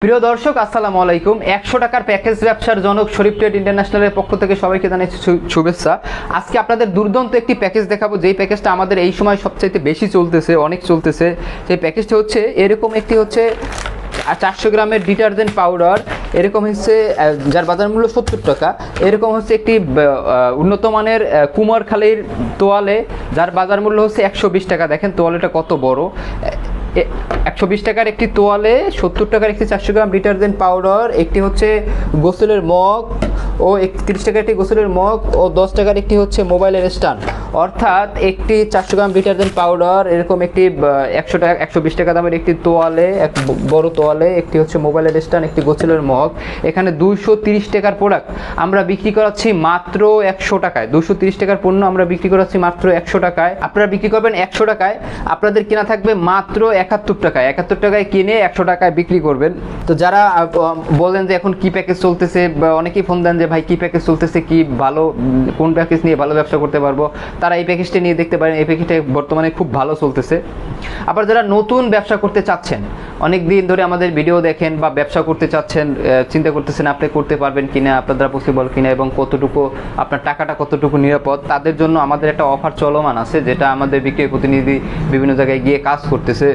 প্রিয় দর্শক আসসালামু আলাইকুম। 100 টাকার প্যাকেজ ব্যবসার জনক শরীফ ট্রেড ইন্টারন্যাশনালের পক্ষ থেকে সবাইকে জানাচ্ছি শুভেচ্ছা। আজকে আপনাদের দুর্দান্ত একটি প্যাকেজ দেখাবো, যেই প্যাকেজটা আমাদের এই সময় সবচাইতে বেশি চলতেছে, অনেক চলতেছে। সেই প্যাকেজটা হচ্ছে এরকম একটি হচ্ছে 400 গ্রামের ডিটারজেন্ট পাউডার, এরকম হচ্ছে যার বাজার মূল্য 70 টাকা। এরকম হচ্ছে একটি উন্নত মানের কুমারখালীর তোয়ালে, যার বাজার মূল্য হচ্ছে 120 টাকা। দেখেন তোয়ালেটা কত বড়, 120 টাকার একটি তোয়ালে, 70 টাকার একটি 400 গ্রাম ডিটারজেন্ট পাউডার, একটি হচ্ছে গোসলের মগ ও 31 টাকার একটি গোসলের মগ ও 10 টাকার একটি হচ্ছে মোবাইলের স্ট্যান্ড। অর্থাৎ একটি 400 গ্রাম ডিটারজেন্ট পাউডার, এরকম একটি 120 টাকা দামের একটি তোয়ালে, এক বড় তোয়ালে, একটি হচ্ছে মোবাইলের স্ট্যান্ড, একটি গোসলের মগ। এখানে 230 টাকার প্রোডাক্ট আমরা বিক্রি করাচ্ছি মাত্র 100 টাকায়। 230 টাকার পণ্য আমরা বিক্রি করাচ্ছি মাত্র 100 টাকায়। আপনারা বিক্রি করবেন 100 টাকায়, আপনাদের কেনা থাকবে মাত্র 71 টাকায়। 71 টাকায় কিনে 100 টাকায় বিক্রি করবেন। তো যারা বলেন যে এখন কি প্যাকেজ চলতেছে, অনেকেই ফোন দেন যে ভাই কি প্যাকেজ চলতেছে, কি ভালো, কোন প্যাকেজ নিয়ে ভালো ব্যবসা করতে পারবো, তারা এই প্যাকেজটা নিয়ে দেখতে পারেন। এই প্যাকেজটা বর্তমানে খুব ভালো চলতেছে। আবার যারা নতুন ব্যবসা করতে চাচ্ছেন, অনেক দিন ধরে আমাদের ভিডিও দেখেন বা ব্যবসা করতে চাচ্ছেন, চিন্তা করতেছেন আপনি করতে পারবেন কিনা, আপনার দ্বারা পসিবল কিনা এবং কতটুকু আপনার টাকাটা কতটুকু নিরাপদ, তাদের জন্য আমাদের একটা অফার চলমান আছে, যেটা আমাদের বিক্রয় প্রতিনিধি বিভিন্ন জায়গায় গিয়ে কাজ করতেছে।